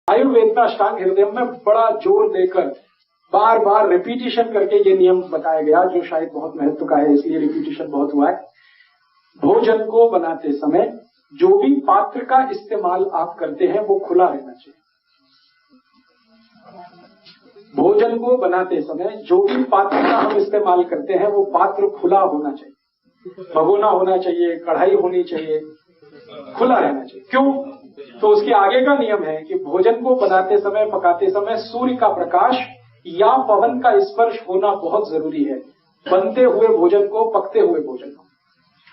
आयुर्वेद में अष्टांग हृदय में बड़ा जोर देकर बार बार रिपीटिशन करके ये नियम बताया गया, जो शायद बहुत महत्व का है, इसलिए रिपीटिशन बहुत हुआ है। भोजन को बनाते समय जो भी पात्र का इस्तेमाल आप करते हैं वो खुला रहना चाहिए। भोजन को बनाते समय जो भी पात्र का हम इस्तेमाल करते हैं वो पात्र खुला होना चाहिए, भगोना होना चाहिए, कढ़ाई होनी चाहिए, खुला रहना चाहिए। क्यों? तो उसके आगे का नियम है कि भोजन को बनाते समय, पकाते समय सूर्य का प्रकाश या पवन का स्पर्श होना बहुत जरूरी है। बनते हुए भोजन को, पकते हुए भोजन को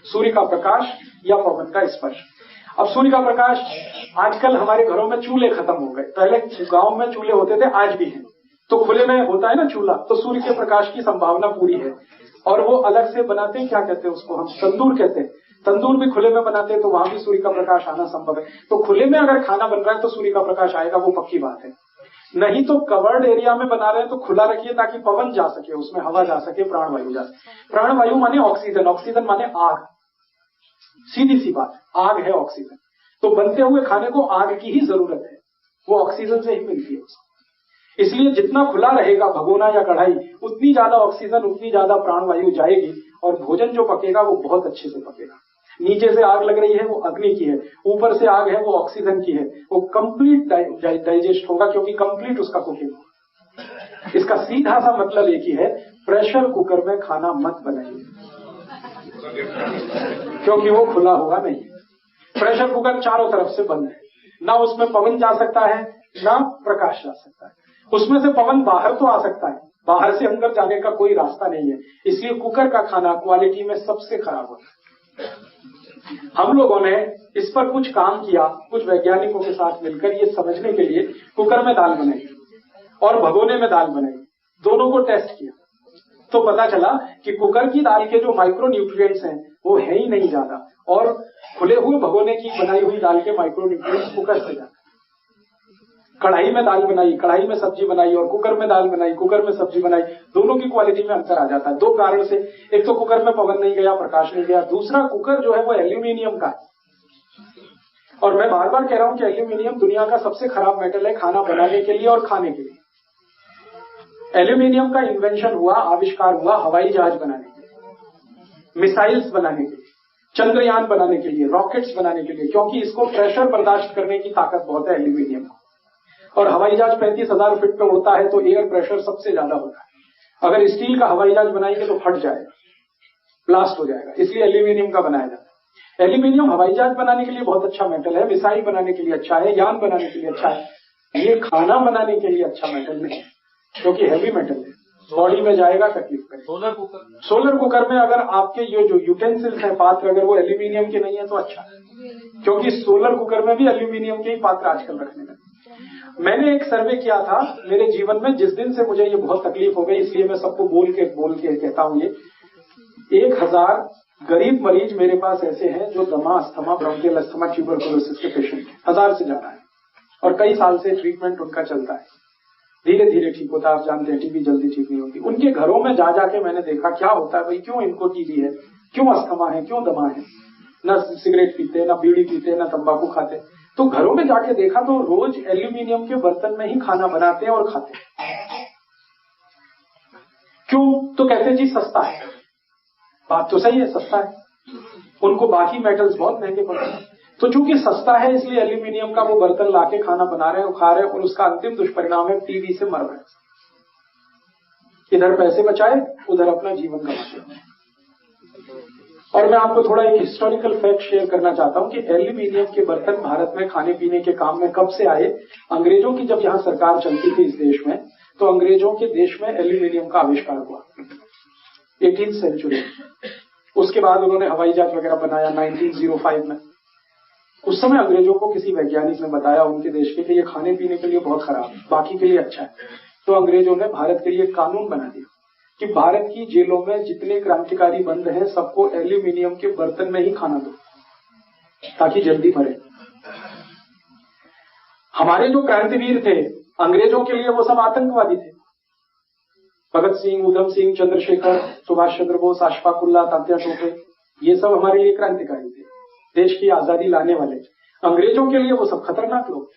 सूर्य का प्रकाश या पवन का स्पर्श। अब सूर्य का प्रकाश, आजकल हमारे घरों में चूल्हे खत्म हो गए, पहले गांव में चूल्हे होते थे, आज भी हैं, तो खुले में होता है ना चूल्हा, तो सूर्य के प्रकाश की संभावना पूरी है। और वो अलग से बनाते हैं, क्या कहते हैं उसको, हम तंदूर कहते हैं, तंदूर भी खुले में बनाते हैं, तो वहां भी सूर्य का प्रकाश आना संभव है। तो खुले में अगर खाना बन रहा है तो सूर्य का प्रकाश आएगा, वो पक्की बात है। नहीं तो कवर्ड एरिया में बना रहे हैं तो खुला रखिए ताकि पवन जा सके, उसमें हवा जा सके, प्राणवायु जा सके। प्राणवायु माने ऑक्सीजन, ऑक्सीजन माने आग, सीधी सी बात, आग है ऑक्सीजन। तो बनते हुए खाने को आग की ही जरूरत है, वो ऑक्सीजन से ही मिलती है उसको। इसलिए जितना खुला रहेगा भगोना या कढ़ाई, उतनी ज्यादा ऑक्सीजन, उतनी ज्यादा प्राणवायु जाएगी और भोजन जो पकेगा वो बहुत अच्छे से पकेगा। नीचे से आग लग रही है वो अग्नि की है, ऊपर से आग है वो ऑक्सीजन की है, वो कंप्लीट डाइजेस्ट होगा क्योंकि कंप्लीट उसका कुकिंग होगा। इसका सीधा सा मतलब एक ही है, प्रेशर कुकर में खाना मत बनाइए क्योंकि वो खुला होगा नहीं। प्रेशर कुकर चारों तरफ से बंद है, ना उसमें पवन जा सकता है ना प्रकाश जा सकता है। उसमें से पवन बाहर तो आ सकता है, बाहर से अंदर जाने का कोई रास्ता नहीं है। इसलिए कुकर का खाना क्वालिटी में सबसे खराब होता है। हम लोगों ने इस पर कुछ काम किया, कुछ वैज्ञानिकों के साथ मिलकर, ये समझने के लिए कुकर में दाल बनाई और भगोने में दाल बनाई, दोनों को टेस्ट किया, तो पता चला कि कुकर की दाल के जो माइक्रो न्यूट्रिएंट्स हैं वो है ही नहीं ज्यादा, और खुले हुए भगोने की बनाई हुई दाल के माइक्रो न्यूट्रिएंट्स कुकर से ज्यादा। कढ़ाई में दाल बनाई, कढ़ाई में सब्जी बनाई, और कुकर में दाल बनाई, कुकर में सब्जी बनाई, दोनों की क्वालिटी में अंतर आ जाता है। दो कारण से, एक तो कुकर में पवन नहीं गया, प्रकाश नहीं गया, दूसरा कुकर जो है वो एल्यूमिनियम का है। और मैं बार बार कह रहा हूं कि एल्यूमिनियम दुनिया का सबसे खराब मेटल है खाना बनाने के लिए और खाने के लिए। एल्यूमिनियम का इन्वेंशन हुआ, आविष्कार हुआ हवाई जहाज बनाने के लिए, मिसाइल्स बनाने के लिए, चंद्रयान बनाने के लिए, रॉकेट्स बनाने के लिए, क्योंकि इसको प्रेशर बर्दाश्त करने की ताकत बहुत है एल्यूमिनियम को। और हवाई जहाज 35,000 फीट पे उड़ता है तो एयर प्रेशर सबसे ज्यादा होता है। अगर स्टील का हवाई जहाज बनाएंगे तो फट जाएगा, ब्लास्ट हो जाएगा, इसलिए एल्यूमिनियम का बनाया जाता है। एल्यूमिनियम हवाई जहाज बनाने के लिए बहुत अच्छा मेटल है, मिसाइल बनाने के लिए अच्छा है, यान बनाने के लिए अच्छा है। ये खाना बनाने के लिए अच्छा मेटल नहीं है क्योंकि हैवी मेटल है, बॉडी में जाएगा, तकलीफ करेगा। सोलर कुकर में अगर आपके ये जो यूटेंसिल्स हैं, पात्र, अगर वो एल्यूमिनियम के नहीं है तो अच्छा है, क्योंकि सोलर कुकर में भी एल्यूमिनियम के ही पात्र आजकल रखने लगे। मैंने एक सर्वे किया था मेरे जीवन में, जिस दिन से मुझे ये बहुत तकलीफ हो गई, इसलिए मैं सबको बोल के कहता हूं, ये 1000 गरीब मरीज मेरे पास ऐसे हैं जो दमा, अस्थमा, ब्रोंकियल अस्थमा, ट्यूबरकुलोसिस के पेशेंट, 1000 से ज्यादा है, और कई साल से ट्रीटमेंट उनका चलता है, धीरे धीरे ठीक होता है। आप जानते हैं टीबी जल्दी ठीक नहीं होती। उनके घरों में जा जाके मैंने देखा क्या होता है भाई, क्यों इनको टीबी है, क्यों अस्थमा है, क्यों दमा है, ना सिगरेट पीते, ना बीड़ी पीते, ना तंबाकू खाते। तो घरों में जाके देखा तो रोज एल्यूमिनियम के बर्तन में ही खाना बनाते हैं और खाते हैं। क्यों? तो कहते हैं जी सस्ता है। बात तो सही है, सस्ता है, उनको बाकी मेटल्स बहुत महंगे पड़ते हैं। तो चूंकि सस्ता है इसलिए एल्यूमिनियम का वो बर्तन लाके खाना बना रहे हैं और खा रहे हैं, और उसका अंतिम दुष्परिणाम है टीबी से मर रहे हैं। इधर पैसे बचाए, उधर अपना जीवन गंवाते। और मैं आपको थोड़ा एक हिस्टोरिकल फैक्ट शेयर करना चाहता हूं कि एल्यूमिनियम के बर्तन भारत में खाने पीने के काम में कब से आए। अंग्रेजों की जब यहाँ सरकार चलती थी इस देश में, तो अंग्रेजों के देश में एल्यूमिनियम का आविष्कार हुआ 18th सेंचुरी। उसके बाद उन्होंने हवाई जहाज वगैरह बनाया 1905 में। उस समय अंग्रेजों को किसी वैज्ञानिक ने बताया उनके देश के कि ये खाने पीने के लिए बहुत खराब है, बाकी के लिए अच्छा है। तो अंग्रेजों ने भारत के लिए कानून बना दिया कि भारत की जेलों में जितने क्रांतिकारी बंद हैं सबको एल्यूमिनियम के बर्तन में ही खाना दो ताकि जल्दी मरे। हमारे जो क्रांतिवीर थे अंग्रेजों के लिए वो सब आतंकवादी थे। भगत सिंह, उधम सिंह, चंद्रशेखर, सुभाष चंद्र बोस, अशफाक उल्लाह, तात्या टोपे, ये सब हमारे लिए क्रांतिकारी थे, देश की आजादी लाने वाले। अंग्रेजों के लिए वो सब खतरनाक लोग।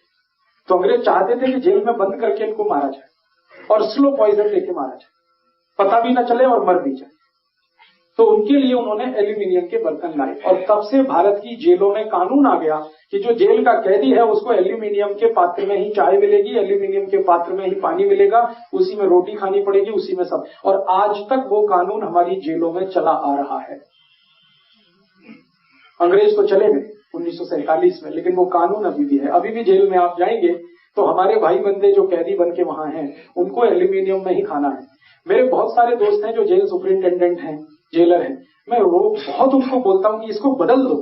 तो अंग्रेज चाहते थे कि जेल में बंद करके इनको मारा जाए और स्लो पॉइजन लेके मारा जाए, पता भी ना चले और मर भी जाए। तो उनके लिए उन्होंने एल्यूमिनियम के बर्तन लाए और तब से भारत की जेलों में कानून आ गया कि जो जेल का कैदी है उसको एल्यूमिनियम के पात्र में ही चाय मिलेगी, एल्यूमिनियम के पात्र में ही पानी मिलेगा, उसी में रोटी खानी पड़ेगी, उसी में सब। और आज तक वो कानून हमारी जेलों में चला आ रहा है। अंग्रेज तो चले गए 1947 में, लेकिन वो कानून अभी भी है। अभी भी जेल में आप जाएंगे तो हमारे भाई बंदे जो कैदी बन के वहां हैं उनको एल्यूमिनियम में ही खाना है। मेरे बहुत सारे दोस्त हैं जो जेल सुपरिंटेंडेंट हैं, जेलर हैं, मैं बहुत उनको बोलता हूं कि इसको बदल दो,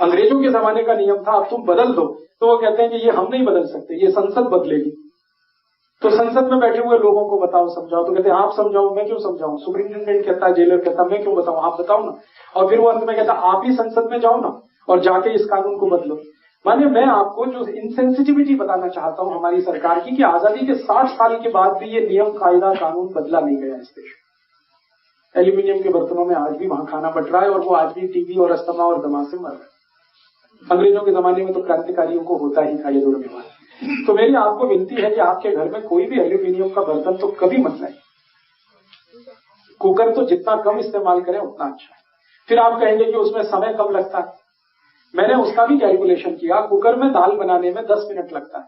अंग्रेजों के जमाने का नियम था, अब तुम बदल दो। तो वो कहते हैं कि ये हम नहीं बदल सकते, ये संसद बदलेगी। तो संसद में बैठे हुए लोगों को बताओ, समझाओ, तो कहते हैं आप समझाओ, मैं क्यों समझाऊं। सुपरिंटेंडेंट कहता है, जेलर कहता है मैं क्यों बताऊं, आप बताओ ना। और फिर वो अंत में कहता आप ही संसद में जाओ ना और जाके इस कानून को बदलो। माने मैं आपको जो इनसेंसिटिविटी बताना चाहता हूं हमारी सरकार की, कि आजादी के 60 साल के बाद भी ये नियम कायदा कानून बदला नहीं गया इस देश। एल्यूमिनियम के बर्तनों में आज भी वहां खाना बट रहा है और वो आज भी टीबी और अस्थमा और दमा से मर रहे हैं। अंग्रेजों के जमाने में तो क्रांतिकारियों को होता ही था ये दो बीमारी। तो मेरी आपको विनती है कि आपके घर में कोई भी एल्यूमिनियम का बर्तन तो कभी मत लाइए। कुकर तो जितना कम इस्तेमाल करें उतना अच्छा है। फिर आप कहेंगे कि उसमें समय कम लगता है। मैंने उसका भी कैलकुलेशन किया। कुकर में दाल बनाने में 10 मिनट लगता है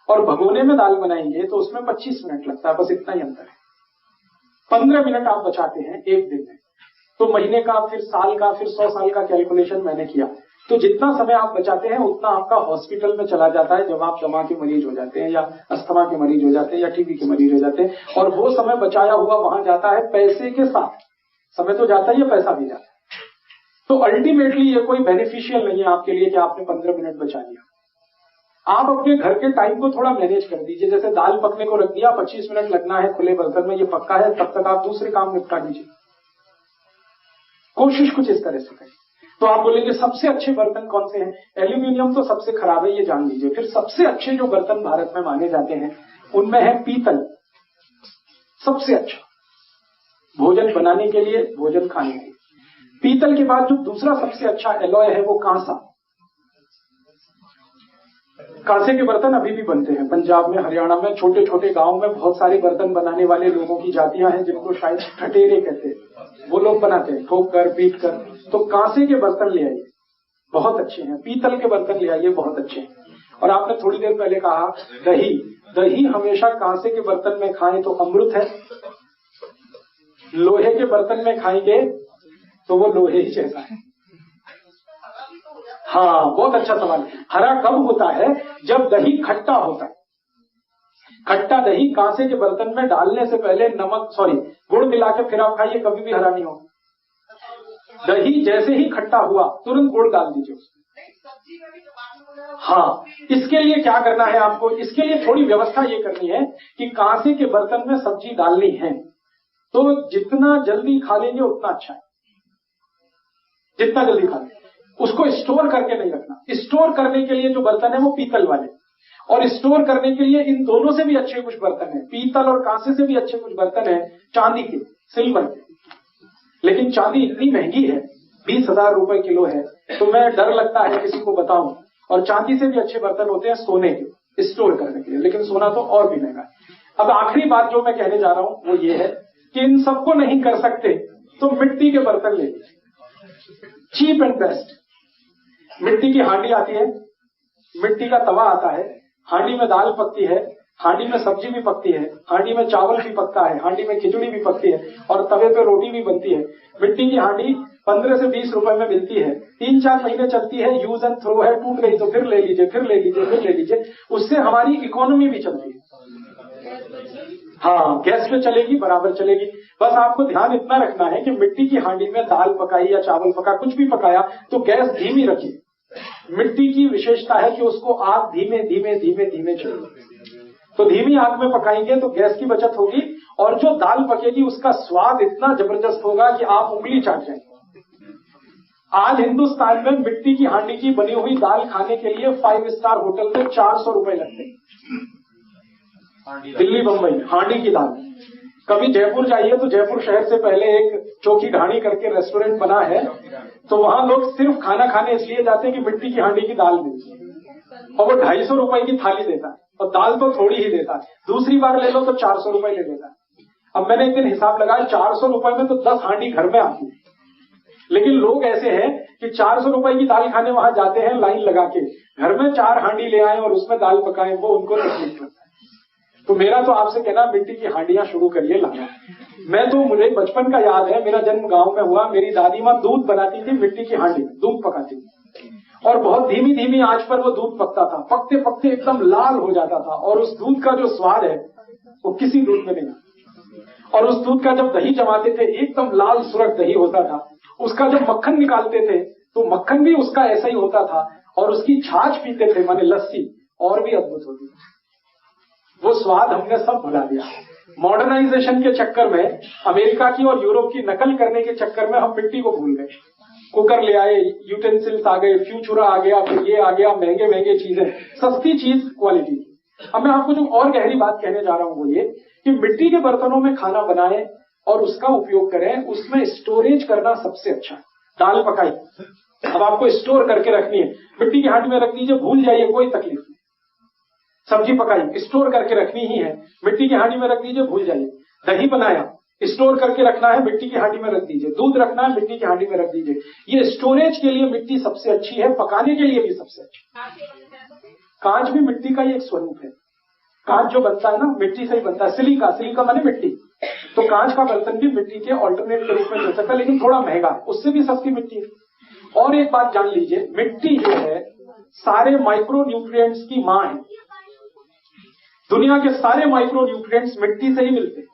और भगोने में दाल बनाएंगे तो उसमें 25 मिनट लगता है, बस इतना ही अंतर है। 15 मिनट आप बचाते हैं एक दिन में, तो महीने का, फिर साल का, फिर 100 साल का कैलकुलेशन मैंने किया। तो जितना समय आप बचाते हैं उतना आपका हॉस्पिटल में चला जाता है जब आप दमा के मरीज हो जाते हैं या अस्थमा के मरीज हो जाते हैं या टीबी के मरीज हो जाते हैं। और वो समय बचाया हुआ वहां जाता है पैसे के साथ। समय तो जाता ही है, पैसा भी जाता है। तो अल्टीमेटली ये कोई बेनिफिशियल नहीं है आपके लिए कि आपने 15 मिनट बचा लिया। आप अपने घर के टाइम को थोड़ा मैनेज कर दीजिए। जैसे दाल पकने को रख दिया, 25 मिनट लगना है खुले बर्तन में, ये पक्का है, तब तक आप दूसरे काम निपटा लीजिए। कोशिश कुछ इस तरह से करें। तो आप बोलेंगे सबसे अच्छे बर्तन कौन से हैं? एल्यूमिनियम तो सबसे खराब है, ये जान लीजिए। फिर सबसे अच्छे जो बर्तन भारत में माने जाते हैं उनमें है पीतल, सबसे अच्छा भोजन बनाने के लिए, भोजन खाने के लिए। पीतल के बाद जो दूसरा सबसे अच्छा एलॉय है वो कांसा। कांसे के बर्तन अभी भी बनते हैं पंजाब में, हरियाणा में, छोटे छोटे गांव में बहुत सारे बर्तन बनाने वाले लोगों की जातियां हैं जिनको शायद ठटेरे कहते हैं। वो लोग बनाते हैं ठोक कर, पीट कर। तो कांसे के बर्तन ले आइए, बहुत अच्छे हैं। पीतल के बर्तन ले आइए, बहुत अच्छे हैं। और आपने थोड़ी देर पहले कहा दही, दही हमेशा कांसे के बर्तन में खाएं तो अमृत है, लोहे के बर्तन में खाएंगे तो वो लोहे ही जैसा है। हाँ, बहुत अच्छा सवाल। हरा कब होता है? जब दही खट्टा होता है। खट्टा दही कांसे के बर्तन में डालने से पहले गुड़ मिला के फिर आप खाइए, कभी भी हरा नहीं होगा। दही जैसे ही खट्टा हुआ तुरंत गुड़ डाल दीजिए उसमें। हाँ, इसके लिए क्या करना है आपको? इसके लिए थोड़ी व्यवस्था ये करनी है कि कांसे के बर्तन में सब्जी डालनी है तो जितना जल्दी खा लेंगे उतना अच्छा है। जितना जल्दी खा लें, उसको स्टोर करके नहीं रखना। स्टोर करने के लिए जो बर्तन है वो पीतल वाले, और स्टोर करने के लिए इन दोनों से भी अच्छे कुछ बर्तन हैं। पीतल और कांसे से भी अच्छे कुछ बर्तन हैं चांदी के, सिल्वर के। लेकिन चांदी इतनी महंगी है, 20,000 रुपए किलो है, तो मैं डर लगता है किसी को बताऊं। और चांदी से भी अच्छे बर्तन होते हैं सोने के, स्टोर करने के लिए, लेकिन सोना तो और भी महंगा है। अब आखिरी बात जो मैं कहने जा रहा हूं वो ये है कि इन सबको नहीं कर सकते तो मिट्टी के बर्तन ले लीजिए, चीप एंड बेस्ट। मिट्टी की हांडी आती है, मिट्टी का तवा आता है, हांडी में दाल पकती है, हांडी में सब्जी भी पकती है, हांडी में चावल भी पकता है, हांडी में खिचड़ी भी पकती है और तवे पे रोटी भी बनती है। मिट्टी की हांडी 15 से 20 रुपए में मिलती है, 3-4 महीने चलती है, यूज एंड थ्रो है, टूट गई तो फिर ले लीजिए, फिर ले लीजिए, फिर ले लीजिए। उससे हमारी इकोनॉमी भी चलती है। हाँ, गैस पे चलेगी, बराबर चलेगी। बस आपको ध्यान इतना रखना है कि मिट्टी की हांडी में दाल पकाई या चावल पका, कुछ भी पकाया तो गैस धीमी रखिए। मिट्टी की विशेषता है कि उसको आग धीमे धीमे धीमे धीमे चले। तो धीमी आग में पकाएंगे तो गैस की बचत होगी और जो दाल पकेगी उसका स्वाद इतना जबरदस्त होगा कि आप उंगली चाट जाएंगे। आज हिंदुस्तान में मिट्टी की हांडी की बनी हुई दाल खाने के लिए 5 स्टार होटल में 400 रुपए लगते हैं। दिल्ली बंबई हांडी की दाल। कभी जयपुर जाइए तो जयपुर शहर से पहले एक चौकी ढाणी करके रेस्टोरेंट बना है, तो वहां लोग सिर्फ खाना खाने इसलिए जाते हैं कि मिट्टी की हांडी की दाल मिलती है और वो 250 रुपए की थाली देता है। और दाल तो थोड़ी ही देता है। दूसरी बार ले लो तो 400 रुपए ले लेता है। अब मैंने एक दिन हिसाब लगाया, 400 रुपए में तो 10 हांडी घर में आती है। लेकिन लोग ऐसे हैं कि 400 रुपए की दाल खाने वहां जाते हैं लाइन लगा के, घर में 4 हांडी ले आए और उसमें दाल पकाए, वो उनको तकलीफ लगता है। तो मेरा तो आपसे कहना, मिट्टी की हांडियां शुरू करिए लाना। मैं तो, मुझे बचपन का याद है, मेरा जन्म गांव में हुआ, मेरी दादी माँ दूध बनाती थी मिट्टी की हांडी में, दूध पकाती थी और बहुत धीमी धीमी आंच पर वो दूध पकता था। पकते पकते एकदम लाल हो जाता था और उस दूध का जो स्वाद है वो किसी दूध में नहीं। और उस दूध का जब दही जमाते थे एकदम लाल सुरख दही होता था। उसका जब मक्खन निकालते थे तो मक्खन भी उसका ऐसा ही होता था। और उसकी छाछ पीते थे, माने लस्सी, और भी अद्भुत होती थी। वो स्वाद हमने सब भुला दिया। मॉडर्नाइजेशन के चक्कर में, अमेरिका की और यूरोप की नकल करने के चक्कर में हम मिट्टी को भूल गए। कुकर ले आए, यूटेंसिल्स आ गए, फ्यूचुरा आ गया, फिर ये आ गया, महंगे महंगे चीजें, सस्ती चीज क्वालिटी। अब मैं आपको जो और गहरी बात कहने जा रहा हूं वो ये कि मिट्टी के बर्तनों में खाना बनाएं और उसका उपयोग करें, उसमें स्टोरेज करना सबसे अच्छा है। दाल पकाई, अब आपको स्टोर करके रखनी है, मिट्टी की हांडी में रख दीजिए, भूल जाइए, कोई तकलीफ नहीं। सब्जी पकाई, स्टोर करके रखनी ही है, मिट्टी की हांडी में रख दीजिए, भूल जाइए। दही बनाया, स्टोर करके रखना है, मिट्टी की हांडी में रख दीजिए। दूध रखना है, मिट्टी की हांडी में रख दीजिए। ये स्टोरेज के लिए मिट्टी सबसे अच्छी है, पकाने के लिए भी सबसे अच्छी। कांच भी मिट्टी का ही एक स्वरूप है। कांच जो बनता है ना, मिट्टी से ही बनता है। सिलिका, सिलिका माने मिट्टी। तो कांच का बर्तन भी मिट्टी के ऑल्टरनेट के रूप में चल सकता है, लेकिन थोड़ा महंगा, उससे भी सस्ती मिट्टी है। और एक बात जान लीजिए, मिट्टी जो है सारे माइक्रो न्यूट्रिएंट्स की मां है। दुनिया के सारे माइक्रो न्यूट्रिएंट्स मिट्टी से ही मिलते हैं।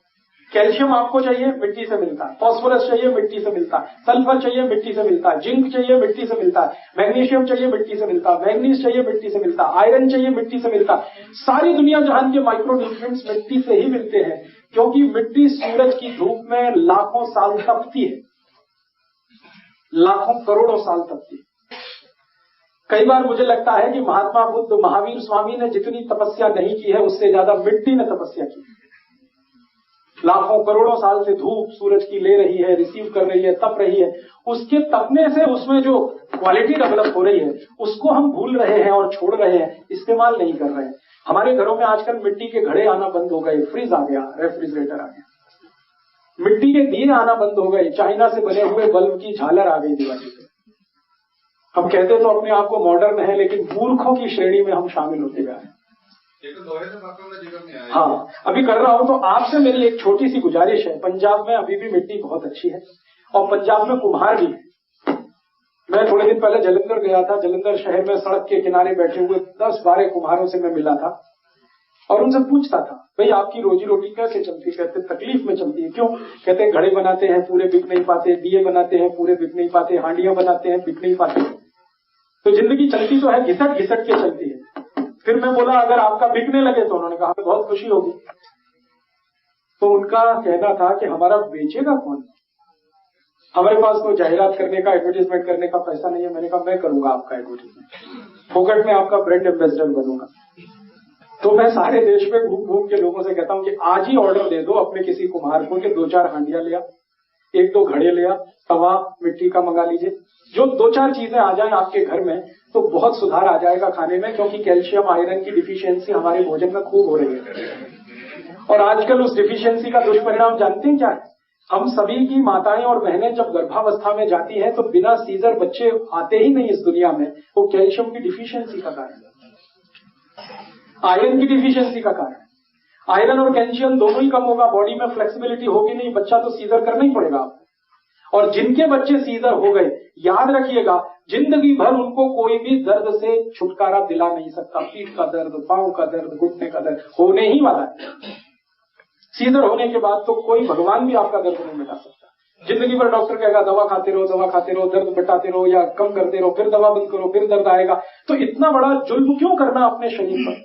कैल्शियम आपको चाहिए, मिट्टी से मिलता है। फास्फोरस चाहिए, मिट्टी से मिलता है। सल्फर चाहिए, मिट्टी से मिलता है। जिंक चाहिए, मिट्टी से मिलता है। मैग्नीशियम चाहिए, मिट्टी से मिलता है। मैग्नीज चाहिए, मिट्टी से मिलता है। आयरन चाहिए, मिट्टी से मिलता है। सारी दुनिया जहां के माइक्रो न्यूट्रिएंट्स मिट्टी से ही मिलते हैं, क्योंकि मिट्टी सूरज की धूप में लाखों साल तपती है, लाखों करोड़ों साल तपती है। कई बार मुझे लगता है कि महात्मा बुद्ध, महावीर स्वामी ने जितनी तपस्या नहीं की है, उससे ज्यादा मिट्टी ने तपस्या की। लाखों करोड़ों साल से धूप सूरज की ले रही है, रिसीव कर रही है, तप रही है। उसके तपने से उसमें जो क्वालिटी डेवलप हो रही है उसको हम भूल रहे हैं और छोड़ रहे हैं, इस्तेमाल नहीं कर रहे हैं। हमारे घरों में आजकल मिट्टी के घड़े आना बंद हो गए, फ्रिज आ गया, रेफ्रिजरेटर आ गया, मिट्टी के दिए आना बंद हो गए, चाइना से बने हुए बल्ब की झालर आ गई दिवाली पे। हम कहते तो अपने आप को मॉडर्न है, लेकिन मूर्खों की श्रेणी में हम शामिल होते जा रहे हैं। हाँ, अभी कर रहा हूं। तो आपसे मेरी एक छोटी सी गुजारिश है, पंजाब में अभी भी मिट्टी बहुत अच्छी है और पंजाब में कुम्हार भी है। मैं थोड़े दिन पहले जलंधर गया था। जलंधर शहर में सड़क के किनारे बैठे हुए 10-12 कुम्हारों से मैं मिला था और उनसे पूछता था, भाई आपकी रोजी रोटी कैसे चलती है? कहते तकलीफ में चलती है। क्यों? कहते घड़े बनाते हैं, पूरे बिक नहीं पाते, दिए बनाते हैं, पूरे बिक नहीं पाते, हांडियां बनाते हैं, बिक नहीं पाते। तो जिंदगी चलती तो है, घिसट घिसट के चलती है। फिर मैं बोला अगर आपका बिकने लगे तो उन्होंने कहा हमें बहुत खुशी होगी। तो उनका कहना था कि हमारा बेचेगा कौन? हमारे पास कोई जाहिरात करने का, एडवर्टाइजमेंट करने का पैसा नहीं है। मैंने कहा मैं करूंगा आपका एडवर्टाइजमेंट, फोकट में आपका ब्रांड एम्बेसडर बनूंगा। तो मैं सारे देश में घूम घूम के लोगों से कहता हूं कि आज ही ऑर्डर दे दो अपने किसी कुम्हार को कि 2-4 हांडियां लिया, 1-2 घड़े लिया, तवा मिट्टी का मंगा लीजिए। जो 2-4 चीजें आ जाए आपके घर में तो बहुत सुधार आ जाएगा खाने में, क्योंकि कैल्शियम आयरन की डिफिशियंसी हमारे भोजन में खूब हो रही है। और आजकल उस डिफिशियंसी का दुष्परिणाम जानते हैं क्या है? हम सभी की माताएं और बहनें जब गर्भावस्था में जाती हैं तो बिना सीजर बच्चे आते ही नहीं इस दुनिया में। वो कैल्शियम की डिफिशियंसी का कारण है, आयरन की डिफिशियंसी का कारण है। आयरन और कैल्शियम दोनों ही कम होगा, बॉडी में फ्लेक्सिबिलिटी होगी नहीं, बच्चा तो सीजर करना ही पड़ेगा आपको। और जिनके बच्चे सीजर हो गए, याद रखिएगा जिंदगी भर उनको कोई भी दर्द से छुटकारा दिला नहीं सकता। पीठ का दर्द, पांव का दर्द, घुटने का दर्द होने ही वाला है। सीजर होने के बाद तो कोई भगवान भी आपका दर्द नहीं मिटा सकता। जिंदगी भर डॉक्टर कहेगा दवा खाते रहो, दवा खाते रहो, दर्द मिटाते रहो या कम करते रहो, फिर दवा बंद करो, फिर दर्द आएगा। तो इतना बड़ा जुल्म क्यों करना अपने शरीर पर?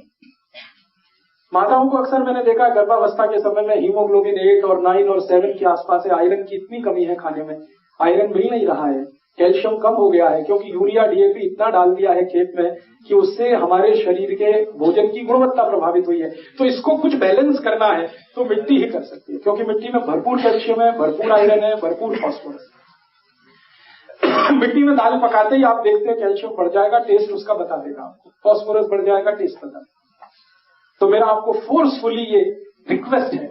माताओं को अक्सर मैंने देखा गर्भावस्था के समय में हीमोग्लोबिन 8 और 9 और 7 के आसपास है। आयरन की इतनी कमी है, खाने में आयरन मिल नहीं रहा है, कैल्शियम कम हो गया है, क्योंकि यूरिया डीएपी इतना डाल दिया है खेत में कि उससे हमारे शरीर के भोजन की गुणवत्ता प्रभावित हुई है। तो इसको कुछ बैलेंस करना है तो मिट्टी ही कर सकती है, क्योंकि मिट्टी में भरपूर कैल्शियम है, भरपूर आयरन है, भरपूर फास्फोरस। मिट्टी में दाल पकाते ही आप देखते हैं कैल्शियम बढ़ जाएगा, टेस्ट उसका बता देगा आपको, फास्फोरस बढ़ जाएगा, टेस्ट बता देगा। तो मेरा आपको फोर्सफुली ये रिक्वेस्ट है,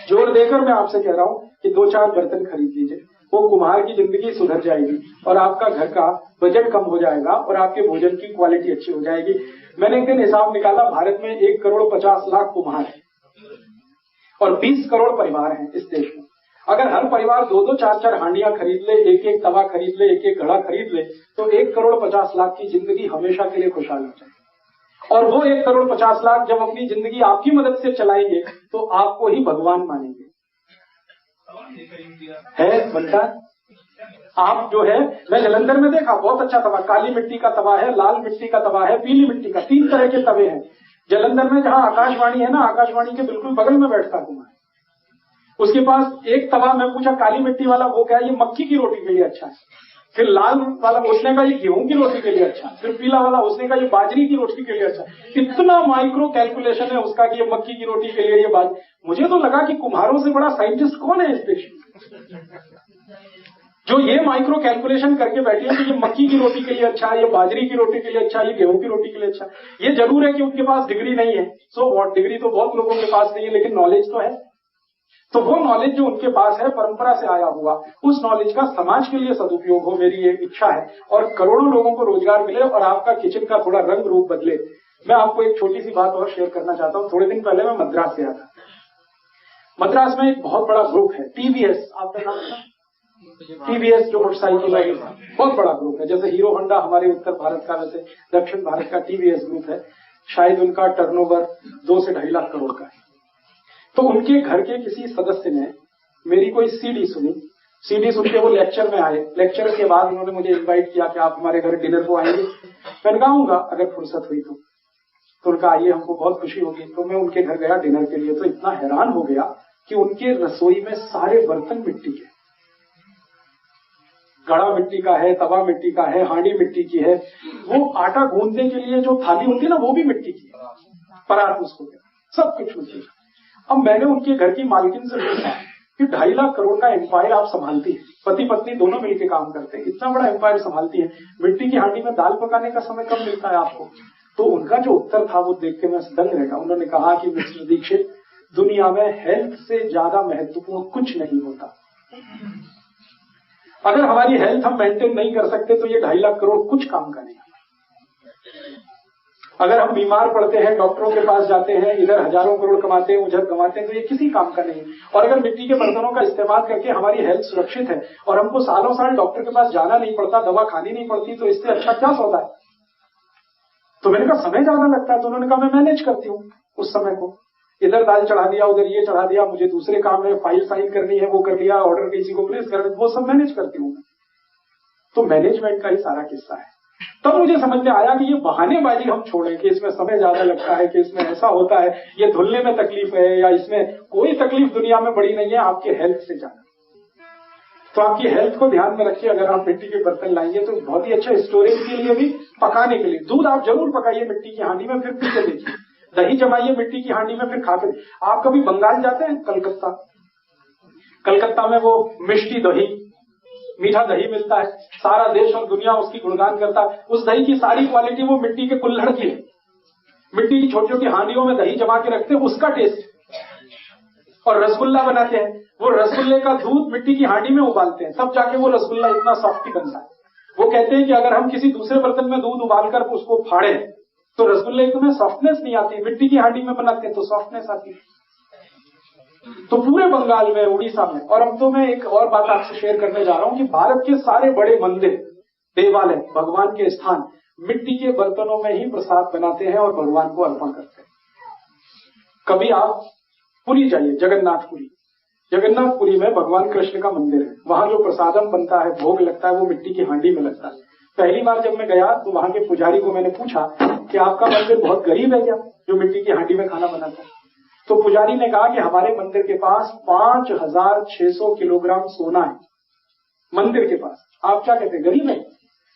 जोर देकर मैं आपसे कह रहा हूं कि 2-4 बर्तन खरीद लीजिए। वो कुम्हार की जिंदगी सुधर जाएगी और आपका घर का बजट कम हो जाएगा और आपके भोजन की क्वालिटी अच्छी हो जाएगी। मैंने एक दिन हिसाब निकाला, भारत में 1,50,00,000 कुम्हार है और 20 करोड़ परिवार हैं इस देश में। अगर हर परिवार 2-2, 4-4 हांडियां खरीद ले, एक-एक तवा खरीद ले, एक-एक घड़ा खरीद ले, तो 1,50,00,000 की जिंदगी हमेशा के लिए खुशहाल हो जाए। और वो 1,50,00,000 जब अपनी जिंदगी आपकी मदद से चलाएंगे तो आपको ही भगवान मानेंगे। है बनता आप जो है, मैं जलंधर में देखा, बहुत अच्छा तवा, काली मिट्टी का तवा है, लाल मिट्टी का तवा है, पीली मिट्टी का, 3 तरह के तवे हैं जलंधर में। जहां आकाशवाणी है ना, आकाशवाणी के बिल्कुल बगल में बैठता कुमार, उसके पास एक तवा, मैं पूछा काली मिट्टी वाला वो क्या है, ये मक्की की रोटी के लिए अच्छा है। फिर लाल वाला उसने का ये गेहूं की रोटी के लिए अच्छा है। फिर पीला वाला उसने का ये बाजरी की रोटी के लिए अच्छा है। इतना माइक्रो कैलकुलेशन है उसका कि ये मक्की की रोटी के लिए ये बात। मुझे तो लगा कि कुम्हारों से बड़ा साइंटिस्ट कौन है इस देश में, जो ये माइक्रो कैलकुलेशन करके बैठे हैं कि ये मक्की की रोटी के लिए अच्छा है, ये बाजरी की रोटी के लिए अच्छा है, ये गेहूं की रोटी के लिए अच्छा है। ये जरूर है कि उनके पास डिग्री नहीं है, सो व्हाट, डिग्री तो बहुत लोगों के पास नहीं है, लेकिन नॉलेज तो है। तो वो नॉलेज जो उनके पास है, परंपरा से आया हुआ, उस नॉलेज का समाज के लिए सदुपयोग हो, मेरी ये इच्छा है, और करोड़ों लोगों को रोजगार मिले और आपका किचन का थोड़ा रंग रूप बदले। मैं आपको एक छोटी सी बात और शेयर करना चाहता हूँ। थोड़े दिन पहले मैं मद्रास गया था। मद्रास में एक बहुत बड़ा ग्रुप है, टीवीएस, आपने नाम सुना? टीवीएस जो मोटरसाइकिल है, बहुत बड़ा ग्रुप है। जैसे हीरो होंडा हमारे उत्तर भारत का, वैसे दक्षिण भारत का टीवीएस ग्रुप है। शायद उनका टर्नओवर 2 से 2.5 लाख करोड़ का है। तो उनके घर के किसी सदस्य ने मेरी कोई सीडी सुनी। सीडी सुन के वो लेक्चर में आए। लेक्चर के बाद उन्होंने मुझे इनवाइट किया कि आप हमारे घर डिनर को आएंगे। मैंने कहा आऊंगा अगर फुर्सत हुई तो उनका आइए, हमको बहुत खुशी होगी। तो मैं उनके घर गया डिनर के लिए, तो इतना हैरान हो गया कि उनके रसोई में सारे बर्तन मिट्टी के, घड़ा मिट्टी का है, तवा मिट्टी का है, हांडी मिट्टी की है। वो आटा गूंदने के लिए जो थाली होती है ना, वो भी मिट्टी की है, परात उसको क्या, सब कुछ मिट्टी का। अब मैंने उनके घर की मालकिन से पूछा कि 2.5 लाख करोड़ का एम्पायर आप संभालती है, पति पत्नी दोनों मिलकर काम करते हैं, इतना बड़ा एम्पायर संभालती है, मिट्टी की हांडी में दाल पकाने का समय कब मिलता है आपको? तो उनका जो उत्तर था वो देख के मैं दंग रह गया। उन्होंने कहा कि मिस्टर दीक्षित, दुनिया में हेल्थ से ज्यादा महत्वपूर्ण कुछ नहीं होता। अगर हमारी हेल्थ हम मेंटेन नहीं कर सकते तो ये 2.5 लाख करोड़ कुछ काम का नहीं। अगर हम बीमार पड़ते हैं, डॉक्टरों के पास जाते हैं, इधर हजारों करोड़ कमाते हैं, उधर कमाते हैं, तो ये किसी काम का नहीं। और अगर मिट्टी के बर्तनों का इस्तेमाल करके हमारी हेल्थ सुरक्षित है और हमको सालों साल डॉक्टर के पास जाना नहीं पड़ता, दवा खानी नहीं पड़ती, तो इससे अच्छा क्या सौदा है? तो मैंने कहा समय ज्यादा लगता है। तो उन्होंने कहा मैं मैनेज करती हूँ उस समय को, इधर दाल चढ़ा दिया, उधर ये चढ़ा दिया, मुझे दूसरे काम में फाइल साइन करनी है वो कर लिया, ऑर्डर किसी को प्लेस कर, वो सब मैनेज करती हूँ। तो मैनेजमेंट का ही सारा किस्सा है। तब मुझे समझ में आया कि ये बहानेबाजी हम छोड़ें कि इसमें समय ज्यादा लगता है, कि इसमें ऐसा होता है, ये धुलने में तकलीफ है, या इसमें कोई तकलीफ दुनिया में बड़ी नहीं है आपके हेल्थ से ज्यादा। तो आपकी हेल्थ को ध्यान में रखिए। अगर आप मिट्टी के बर्तन लाएंगे तो बहुत ही अच्छा, स्टोरेज के लिए भी, पकाने के लिए। दूध आप जरूर पकाइए मिट्टी की हांडी में, फिर पी के देखिए। दही जमाइए मिट्टी की हांडी में, फिर खा के। आप कभी बंगाल जाते हैं? कलकत्ता में वो मिष्टी दही, मीठा दही मिलता है, सारा देश और दुनिया उसकी गुणगान करता है। उस दही की सारी क्वालिटी वो मिट्टी के कुल्हड़ की है। मिट्टी की छोटी छोटी हांडियों में दही जमा के रखते हैं, उसका टेस्ट। और रसगुल्ला बनाते हैं, वो रसगुल्ले का दूध मिट्टी की हांडी में उबालते हैं, तब जाके वो रसगुल्ला इतना सॉफ्ट बनता है। वो कहते हैं कि अगर हम किसी दूसरे बर्तन में दूध उबालकर उसको फाड़े तो रसगुल्ले में सॉफ्टनेस नहीं आती, मिट्टी की हांडी में बनाते हैं तो सॉफ्टनेस आती है। तो पूरे बंगाल में, उड़ीसा में, और अब तो मैं एक और बात आपसे शेयर करने जा रहा हूं कि भारत के सारे बड़े मंदिर, देवालय, भगवान के स्थान मिट्टी के बर्तनों में ही प्रसाद बनाते हैं और भगवान को अर्पण करते हैं। कभी आप पुरी जाइए, जगन्नाथपुरी में भगवान कृष्ण का मंदिर है। वहां जो प्रसादम बनता है, भोग लगता है, वो मिट्टी की हांडी में लगता है। पहली बार जब मैं गया तो वहां के पुजारी को मैंने पूछा कि आपका मंदिर बहुत गरीब है क्या, जो मिट्टी की हांडी में खाना बनाता है? तो पुजारी ने कहा कि हमारे मंदिर के पास 5,600 किलोग्राम सोना है, मंदिर के पास। आप क्या कहते हैं, गरीब है?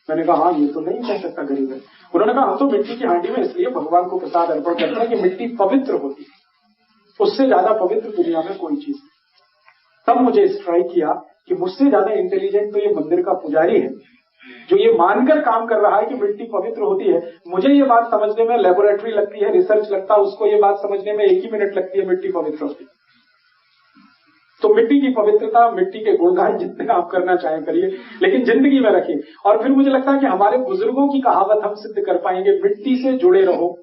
मैंने कहा हाँ, ये तो नहीं कह सकता गरीब है। उन्होंने कहा हम तो मिट्टी की हांडी में इसलिए भगवान को प्रसाद अर्पण करते हैं कि मिट्टी पवित्र होती है, उससे ज्यादा पवित्र दुनिया में कोई चीज नहीं। तब मुझे स्ट्राइक किया कि मुझसे ज्यादा इंटेलिजेंट तो ये मंदिर का पुजारी है, जो ये मानकर काम कर रहा है कि मिट्टी पवित्र होती है, मुझे ये बात समझने में लेबोरेटरी लगती है, रिसर्च लगता है, उसको ये बात समझने में 1 ही मिनट लगती है मिट्टी पवित्र होती है। तो मिट्टी की पवित्रता, मिट्टी के गुणगान जितने आप करना चाहें करिए, लेकिन जिंदगी में रखिए। और फिर मुझे लगता है कि हमारे बुजुर्गों की कहावत हम सिद्ध कर पाएंगे, मिट्टी से जुड़े रहो।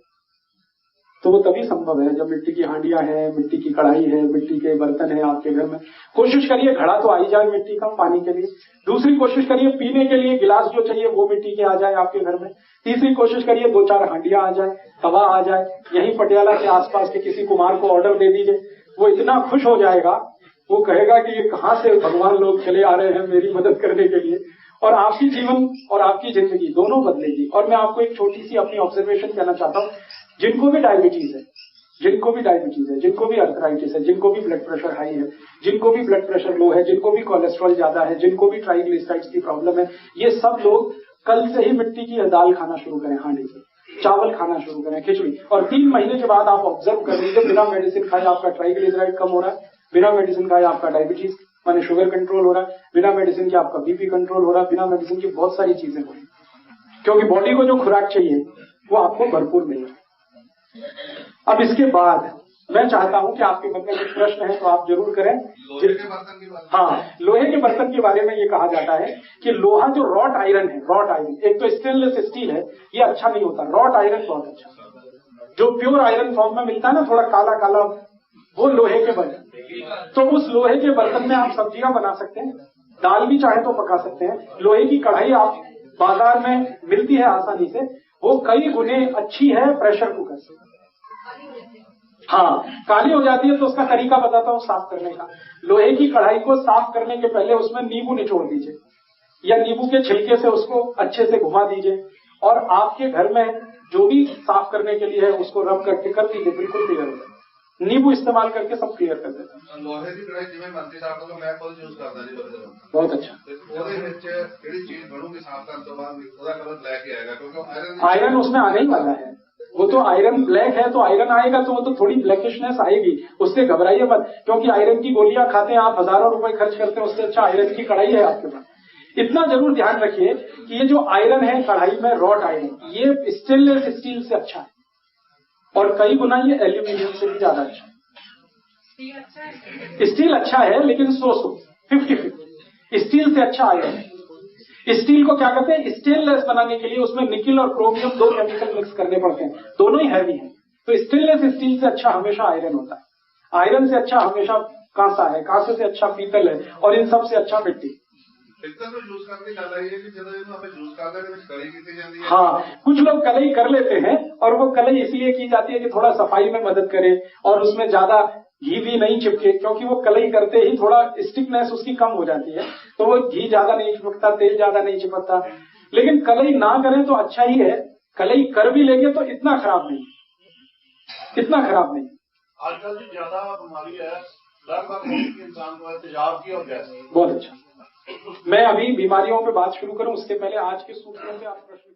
तो वो तभी संभव है जब मिट्टी की हांडियां हैं, मिट्टी की कढ़ाई है, मिट्टी के बर्तन है आपके घर में। कोशिश करिए घड़ा तो आ ही जाए मिट्टी का पानी के लिए। दूसरी कोशिश करिए पीने के लिए गिलास जो चाहिए वो मिट्टी के आ जाए आपके घर में। तीसरी कोशिश करिए 2-4 हांडियां आ जाए, तवा आ जाए। यहीं पटियाला के आसपास के किसी कुमार को ऑर्डर दे दीजिए, वो इतना खुश हो जाएगा, वो कहेगा कि ये कहां से भगवान लोग चले आ रहे हैं मेरी मदद करने के लिए। और आपकी जीवन और आपकी जिंदगी दोनों बदलेगी। और मैं आपको एक छोटी सी अपनी ऑब्जर्वेशन कहना चाहता हूँ, जिनको भी डायबिटीज है, जिनको भी अर्थराइटिस है, जिनको भी ब्लड प्रेशर हाई है, जिनको भी ब्लड प्रेशर लो है, जिनको भी कोलेस्ट्रॉल ज्यादा है, जिनको भी ट्राइग्लिसराइड्स की प्रॉब्लम है, ये सब लोग कल से ही मिट्टी की दाल खाना शुरू करें, हांडी की चावल खाना शुरू करें, खिचड़ी। और 3 महीने के बाद आप ऑब्जर्व कर लीजिए, बिना मेडिसिन खाए आपका ट्राइग्लिसराइड कम हो रहा है, बिना मेडिसिन खाए आपका डायबिटीज माने शुगर कंट्रोल हो रहा है, बिना मेडिसिन के आपका बीपी कंट्रोल हो रहा है, बिना मेडिसिन की बहुत सारी चीजें हो रही है। क्योंकि बॉडी को जो खुराक चाहिए वो आपको भरपूर मिल रहा है। अब इसके बाद मैं चाहता हूं कि आपके मन में कुछ प्रश्न है तो आप जरूर करें। लोहे के बर्तन की बात। हाँ, लोहे के बर्तन के बारे में ये कहा जाता है कि लोहा जो रॉट आयरन है, रॉट आयरन, एक तो स्टेनलेस स्टील है, ये अच्छा नहीं होता, रॉट आयरन बहुत अच्छा। जो प्योर आयरन फॉर्म में मिलता है ना, थोड़ा काला काला, वो लोहे के बर्तन। तो उस लोहे के बर्तन में आप सब्जियां बना सकते हैं, दाल भी चाहे तो पका सकते हैं। लोहे की कढ़ाई आप बाजार में मिलती है आसानी से, वो कई गुने अच्छी है प्रेशर कुकर से। हाँ, काली हो जाती है तो उसका तरीका बताता हूँ साफ करने का। लोहे की कढ़ाई को साफ करने के पहले उसमें नींबू निचोड़ दीजिए या नींबू के छिलके से उसको अच्छे से घुमा दीजिए, और आपके घर में जो भी साफ करने के लिए है उसको रब करके कर दीजिए, बिल्कुल क्लियर हो जाए। नींबू इस्तेमाल करके सब क्लियर कर देता है। लोहे की कढ़ाई जिਵੇਂ ਮਰਜ਼ੀ ਸਾਫ ਕਰ ਲਓ, मैं खुद यूज करता जी बर्तन। बहुत अच्छा। ਉਹਦੇ ਵਿੱਚ ਜਿਹੜੀ ਚੀਜ਼ ਬਣੂਗੀ ਸਾਫ ਕਰਨ ਤੋਂ ਬਾਅਦ ਉਹਦਾ ਕਲਰ ਬਲੈਕ ਹੀ ਆਏਗਾ, क्योंकि आयरन उसमें आने ही वाला है। वो तो आयरन ब्लैक है तो आयरन आएगा, तो वो तो थोड़ी ब्लैकिशनेस आएगी, उससे घबराइए मत। क्योंकि आयरन की गोलियां खाते हैं आप, हजारों रुपए खर्च करते हैं, उससे अच्छा आयरन की कढ़ाई है आपके पास। इतना जरूर ध्यान रखिए कि ये जो आयरन है कढ़ाई में, रॉट आयरन, ये स्टेनलेस स्टील से अच्छा है, और कई गुना ये एल्यूमिनियम से भी ज्यादा अच्छा है। स्टील अच्छा है लेकिन 50-50 स्टील से अच्छा आयरन है। स्टील को क्या कहते हैं, स्टेनलेस बनाने के लिए उसमें निकिल और क्रोमियम 2 केमिकल मिक्स करने पड़ते हैं, दोनों ही हैवी हैं। तो स्टेनलेस स्टील से अच्छा हमेशा आयरन होता है। आयरन से अच्छा हमेशा कांसा है, कांसे से अच्छा पीतल है, और इन सब से अच्छा मिट्टी। हाँ, कुछ लोग कलई कर लेते हैं, और वो कलई इसलिए की जाती है कि थोड़ा सफाई में मदद करे और उसमें ज्यादा घी भी नहीं चिपके, क्योंकि वो कलई करते ही थोड़ा स्टिकनेस उसकी कम हो जाती है, तो वो घी ज्यादा नहीं चिपकता, तेल ज्यादा नहीं चिपकता। लेकिन कलई ना करें तो अच्छा ही है, कलई कर भी लेंगे तो इतना खराब नहीं, इतना खराब नहीं। आजकल जो ज्यादा बीमारी है लगभग इंसान को तेजाब की और गैस। बहुत अच्छा। मैं अभी बीमारियों पे बात शुरू करूं उसके पहले आज के सूत्रों पे आप प्रश्न